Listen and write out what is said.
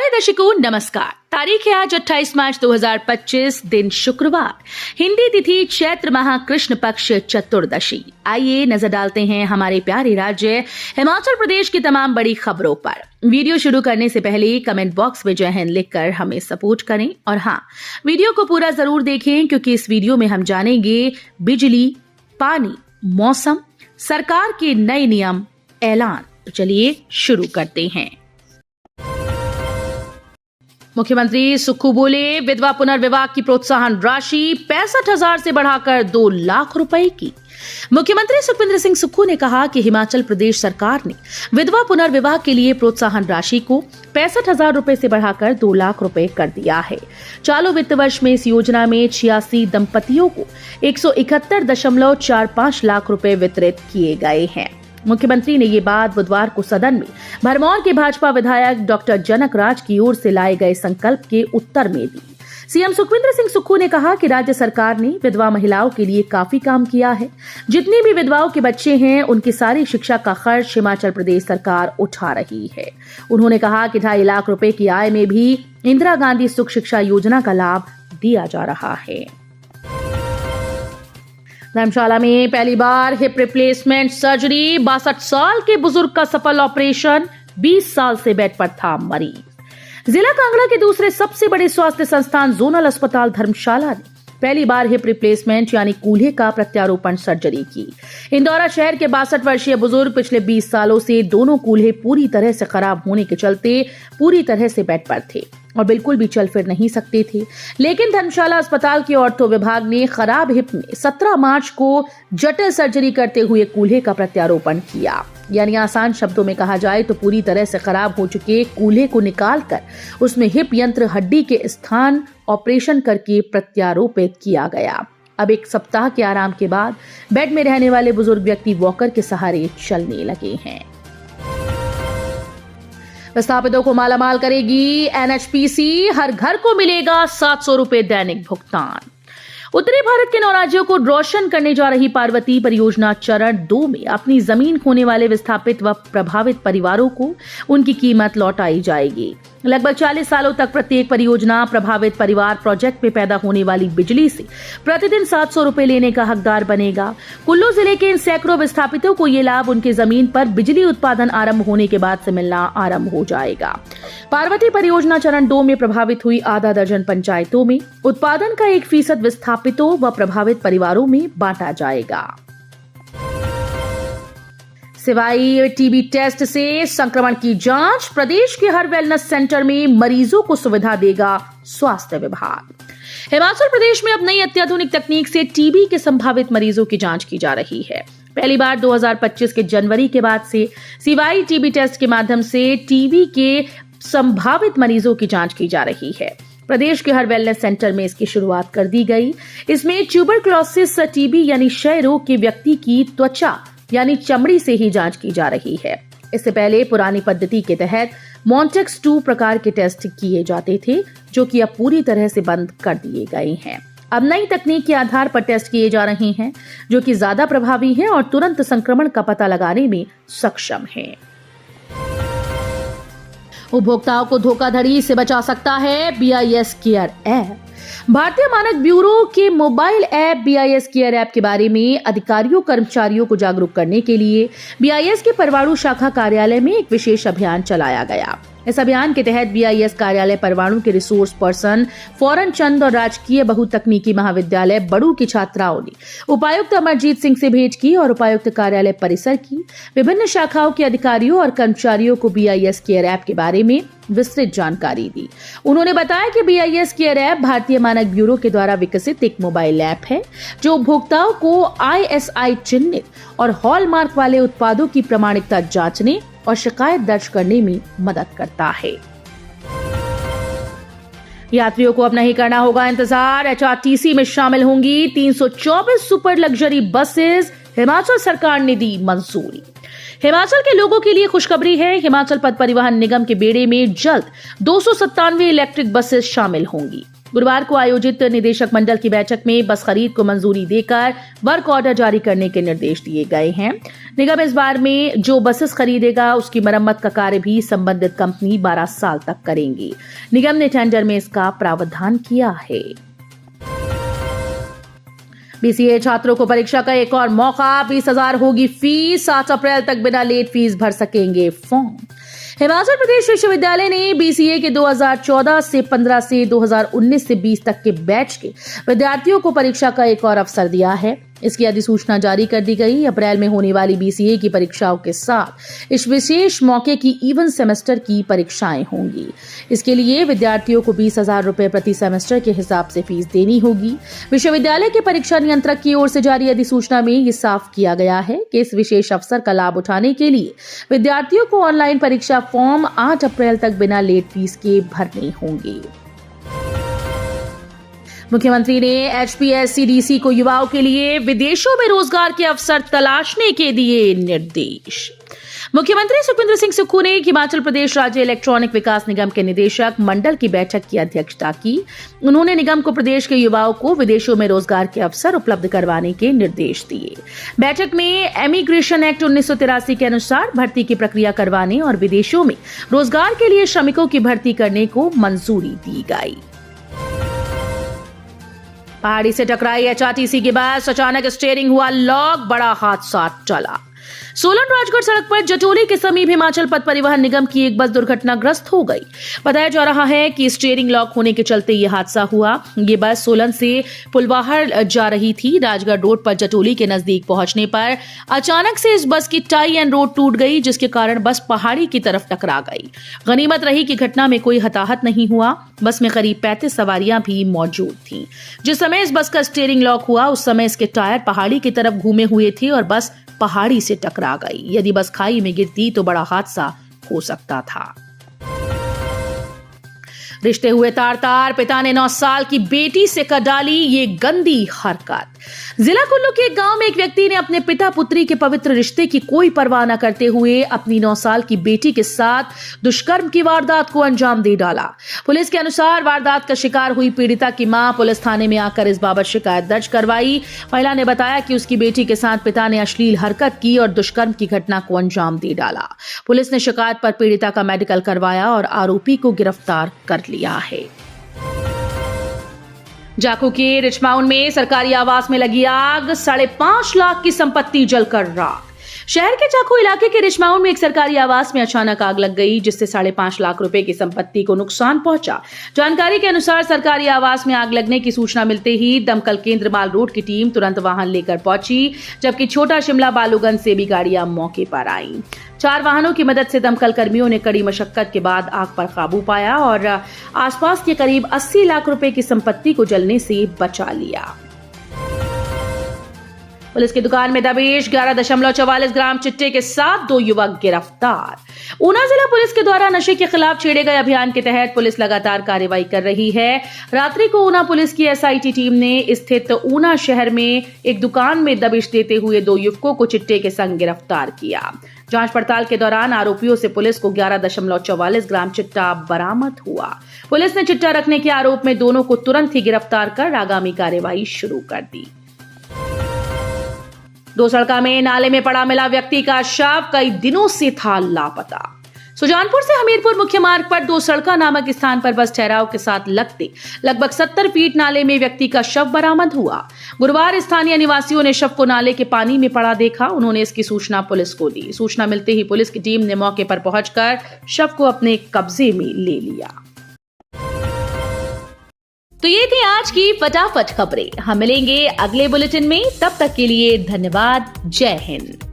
प्यारे दर्शकों नमस्कार। तारीख है आज 28 मार्च 2025, दिन शुक्रवार, हिंदी तिथि चैत्र माह कृष्ण पक्ष चतुर्दशी। आइए नजर डालते हैं हमारे प्यारे राज्य हिमाचल प्रदेश की तमाम बड़ी खबरों पर। वीडियो शुरू करने से पहले कमेंट बॉक्स में जय हिंद लिखकर हमें सपोर्ट करें और हाँ, वीडियो को पूरा जरूर देखें क्योंकि इस वीडियो में हम जानेंगे बिजली, पानी, मौसम, सरकार के नए नियम, ऐलान। तो चलिए शुरू करते हैं। मुख्यमंत्री सुक्खू बोले, विधवा पुनर्विवाह की प्रोत्साहन राशि 65,000 से बढ़ाकर 2 लाख रुपए की। मुख्यमंत्री सुखविंदर सिंह सुक्खू ने कहा कि हिमाचल प्रदेश सरकार ने विधवा पुनर्विवाह के लिए प्रोत्साहन राशि को 65,000 रुपए से बढ़ाकर 2 लाख रुपए कर दिया है। चालू वित्त वर्ष में इस योजना में 86 दंपतियों को 171.45 लाख रुपए वितरित किए गए हैं। मुख्यमंत्री ने ये बात बुधवार को सदन में भरमौर के भाजपा विधायक डॉक्टर जनक राज की ओर से लाए गए संकल्प के उत्तर में दी। सीएम सुखविंदर सिंह सुक्खू ने कहा कि राज्य सरकार ने विधवा महिलाओं के लिए काफी काम किया है। जितनी भी विधवाओं के बच्चे हैं उनकी सारी शिक्षा का खर्च हिमाचल प्रदेश सरकार उठा रही है। उन्होंने कहा कि 2.5 लाख रुपए की आय में भी इंदिरा गांधी सुख शिक्षा योजना का लाभ दिया जा रहा है। धर्मशाला में पहली बार हिप रिप्लेसमेंट सर्जरी, 62 साल के बुजुर्ग का सफल ऑपरेशन, 20 साल से बेड पर था मरीज। जिला कांगड़ा के दूसरे सबसे बड़े स्वास्थ्य संस्थान जोनल अस्पताल धर्मशाला ने पहली बार हिप रिप्लेसमेंट यानी कूल्हे का प्रत्यारोपण सर्जरी की। इंदौरा शहर के 62 वर्षीय बुजुर्ग पिछले 20 सालों से दोनों कूल्हे पूरी तरह से खराब होने के चलते पूरी तरह से बेड पर थे और बिल्कुल भी चल फिर नहीं सकते थे। लेकिन धर्मशाला अस्पताल के ऑर्थो विभाग ने खराब हिप में 17 मार्च को जटिल सर्जरी करते हुए कूल्हे का प्रत्यारोपण किया। यानी आसान शब्दों में कहा जाए तो पूरी तरह से खराब हो चुके कूल्हे को निकालकर उसमें हिप यंत्र हड्डी के स्थान ऑपरेशन करके प्रत्यारोपित किया गया। अब 1 सप्ताह के आराम के बाद बेड में रहने वाले बुजुर्ग व्यक्ति वॉकर के सहारे चलने लगे हैं। विस्थापितों को मालामाल करेगी एनएचपीसी, हर घर को मिलेगा 700 रुपए दैनिक भुगतान। उत्तरी भारत के 9 राज्यों को रोशन करने जा रही पार्वती परियोजना चरण 2 में अपनी जमीन खोने वाले विस्थापित व प्रभावित परिवारों को उनकी कीमत लौटाई जाएगी। लगभग 40 सालों तक प्रत्येक परियोजना प्रभावित परिवार प्रोजेक्ट में पैदा होने वाली बिजली से प्रतिदिन 700 रुपए लेने का हकदार बनेगा। कुल्लू जिले के इन सैकड़ों विस्थापितों को ये लाभ उनकी जमीन पर बिजली उत्पादन आरंभ होने के बाद से मिलना आरंभ हो जाएगा। पार्वती परियोजना चरण 2 में प्रभावित हुई आधा दर्जन पंचायतों में उत्पादन का 1% विस्थापितों व प्रभावित परिवारों में बांटा जाएगा। सिवाई टीबी टेस्ट से संक्रमण की जांच, प्रदेश के हर वेलनेस सेंटर में मरीजों को सुविधा देगा स्वास्थ्य विभाग। हिमाचल प्रदेश में अब नई अत्याधुनिक तकनीक से टीबी के संभावित मरीजों की जांच की जा रही है। पहली बार 2025 के जनवरी के बाद से सिवाई टीबी टेस्ट के माध्यम से टीबी के संभावित मरीजों की जांच की जा रही है। प्रदेश के हर वेलनेस सेंटर में इसकी शुरुआत कर दी गई। इसमें ट्यूबरक्लोसिस टीबी यानी क्षय रोग के व्यक्ति की त्वचा यानी चमड़ी से ही जांच की जा रही है। इससे पहले पुरानी पद्धति के तहत मॉन्टेक्स 2 प्रकार के टेस्ट किए जाते थे, जो कि अब पूरी तरह से बंद कर दिए गए हैं। अब नई तकनीक के आधार पर टेस्ट किए जा रहे हैं, जो कि ज्यादा प्रभावी हैं और तुरंत संक्रमण का पता लगाने में सक्षम हैं। उपभोक्ताओं को धोखाधड़ी से बचा सकता है BIS केयर ऐप। भारतीय मानक ब्यूरो के mobile app BIS care app के बारे में अधिकारियों कर्मचारियों को जागरूक करने के लिए BIS के परवाणु शाखा कार्यालय में एक विशेष अभियान चलाया गया। इस अभियान के तहत BIS कार्यालय परवाणु के रिसोर्स पर्सन फौरन चंद और राजकीय बहुतकनीकी महाविद्यालय बड़ू की छात्राओं ने उपायुक्त अमरजीत सिंह से भेंट की और उपायुक्त कार्यालय परिसर की विभिन्न शाखाओं के अधिकारियों और कर्मचारियों को BIS केयर ऐप के बारे में विस्तृत जानकारी दी। उन्होंने बताया कि BIS केयर ऐप भारतीय मानक ब्यूरो के द्वारा विकसित एक मोबाइल ऐप है, जो उपभोक्ताओं को ISI चिन्हित और हॉलमार्क वाले उत्पादों की प्रामाणिकता जांचने और शिकायत दर्ज करने में मदद करता है। यात्रियों को अब नहीं करना होगा इंतजार, HRTC में शामिल होंगी 324 सुपर लग्जरी बसेस, हिमाचल सरकार ने दी मंजूरी। हिमाचल के लोगों के लिए खुशखबरी है, हिमाचल पथ परिवहन निगम के बेड़े में जल्द 297 इलेक्ट्रिक बसेस शामिल होंगी। गुरुवार को आयोजित निदेशक मंडल की बैठक में बस खरीद को मंजूरी देकर वर्क ऑर्डर जारी करने के निर्देश दिए गए हैं। निगम इस बार में जो बसेस खरीदेगा उसकी मरम्मत का कार्य भी संबंधित कंपनी 12 साल तक करेंगी। निगम ने टेंडर में इसका प्रावधान किया है। बीसीए छात्रों को परीक्षा का एक और मौका, 20,000 होगी फीस, 7 अप्रैल तक बिना लेट फीस भर सकेंगे फॉर्म। हिमाचल प्रदेश विश्वविद्यालय ने बीसीए के 2014 से 15 से 2019 से 20 तक के बैच के विद्यार्थियों को परीक्षा का एक और अवसर दिया है। इसकी अधिसूचना जारी कर दी गई। अप्रैल में होने वाली बीसीए की परीक्षाओं के साथ इस विशेष मौके की इवन सेमेस्टर की परीक्षाएं होंगी। इसके लिए विद्यार्थियों को 20,000 रुपए प्रति सेमेस्टर के हिसाब से फीस देनी होगी। विश्वविद्यालय के परीक्षा नियंत्रक की ओर से जारी अधिसूचना में ये साफ किया गया है कि इस विशेष अवसर का लाभ उठाने के लिए विद्यार्थियों को ऑनलाइन परीक्षा फॉर्म 8 अप्रैल तक बिना लेट फीस के भरने होंगे। मुख्यमंत्री ने एचपीएससीडीसी को युवाओं के लिए विदेशों में रोजगार के अवसर तलाशने के दिए निर्देश। मुख्यमंत्री सुखविंदर सिंह सुक्खू ने हिमाचल प्रदेश राज्य इलेक्ट्रॉनिक विकास निगम के निदेशक मंडल की बैठक की अध्यक्षता की। उन्होंने निगम को प्रदेश के युवाओं को विदेशों में रोजगार के अवसर उपलब्ध करवाने के निर्देश दिए। बैठक में इमिग्रेशन एक्ट 1983 के अनुसार भर्ती की प्रक्रिया करवाने और विदेशों में रोजगार के लिए श्रमिकों की भर्ती करने को मंजूरी दी गई। पहाड़ी से टकराई एचआरटीसी की बस, अचानक स्टीयरिंग हुआ लॉक, बड़ा हादसा टला। सोलन राजगढ़ सड़क पर जटोली के समीप हिमाचल पथ परिवहन निगम की एक बस दुर्घटनाग्रस्त हो गई। बताया जा रहा है कि स्टीयरिंग लॉक होने के चलते यह हादसा हुआ। ये बस सोलन से पुलवाहर जा रही थी। राजगढ़ रोड पर जटोली के नजदीक पहुंचने पर अचानक से इस बस की टाई एंड रोड टूट गई, जिसके कारण बस पहाड़ी की तरफ टकरा गई। गनीमत रही कि घटना में कोई हताहत नहीं हुआ। बस में करीब 35 सवारियां भी मौजूद थीं। जिस समय इस बस का स्टीयरिंग लॉक हुआ उस समय इसके टायर पहाड़ी की तरफ घूमे हुए थे और बस पहाड़ी से टकरा गई। यदि बस खाई में गिरती तो बड़ा हादसा हो सकता था। रिश्ते हुए तार-तार, पिता ने 9 साल की बेटी से कर डाली ये गंदी हरकत। जिला कुल्लू के एक गांव में एक व्यक्ति ने अपने पिता पुत्री के पवित्र रिश्ते की कोई परवाह न करते हुए अपनी 9 साल की बेटी के साथ दुष्कर्म की वारदात को अंजाम दे डाला। पुलिस के अनुसार वारदात का शिकार हुई पीड़िता की मां पुलिस थाने में आकर इस बाबत शिकायत दर्ज करवाई। महिला ने बताया कि उसकी बेटी के साथ पिता ने अश्लील हरकत की और दुष्कर्म की घटना को अंजाम दे डाला। पुलिस ने शिकायत पर पीड़िता का मेडिकल करवाया और आरोपी को गिरफ्तार कर लिया है। जाखू के रिचमाउंड में सरकारी आवास में लगी आग, 5.5 लाख की संपत्ति जलकर राख। शहर के जाखू इलाके के रिचमाउंड में एक सरकारी आवास में अचानक आग लग गई, जिससे 5.5 लाख रुपए की संपत्ति को नुकसान पहुंचा। जानकारी के अनुसार सरकारी आवास में आग लगने की सूचना मिलते ही दमकल केंद्र माल रोड की टीम तुरंत वाहन लेकर पहुंची, जबकि छोटा शिमला बालूगंज से भी गाड़ियां मौके पर आईं। 4 वाहनों की मदद से दमकल कर्मियों ने कड़ी मशक्कत के बाद आग पर काबू पाया और आसपास के करीब 80 लाख रुपए की संपत्ति को जलने से बचा लिया। पुलिस की दुकान में दबिश, 11.44 ग्राम चिट्टे के साथ 2 युवक गिरफ्तार। ऊना जिला पुलिस के द्वारा नशे के खिलाफ छेड़े गए अभियान के तहत पुलिस लगातार कार्रवाई कर रही है। रात्रि को ऊना पुलिस की एसआईटी टीम ने स्थित ऊना शहर में एक दुकान में दबिश देते हुए 2 युवकों को चिट्टे के संग गिरफ्तार किया। जांच पड़ताल के दौरान आरोपियों से पुलिस को 11.44 ग्राम चिट्टा बरामद हुआ। पुलिस ने चिट्टा रखने के आरोप में दोनों को तुरंत ही गिरफ्तार कर आगामी कार्रवाई शुरू कर दी। 2 सड़का में नाले में पड़ा मिला व्यक्ति का शव, कई दिनों से था लापता। सुजानपुर से हमीरपुर मुख्य मार्ग पर 2 सड़का नामक स्थान पर बस ठहराव के साथ लगते लगभग 70 फीट नाले में व्यक्ति का शव बरामद हुआ। गुरुवार स्थानीय निवासियों ने शव को नाले के पानी में पड़ा देखा। उन्होंने इसकी सूचना पुलिस को दी। सूचना मिलते ही पुलिस की टीम ने मौके पर पहुंचकर शव को अपने कब्जे में ले लिया। तो ये थी आज की फटाफट खबरें। हम मिलेंगे अगले बुलेटिन में, तब तक के लिए धन्यवाद। जय हिंद।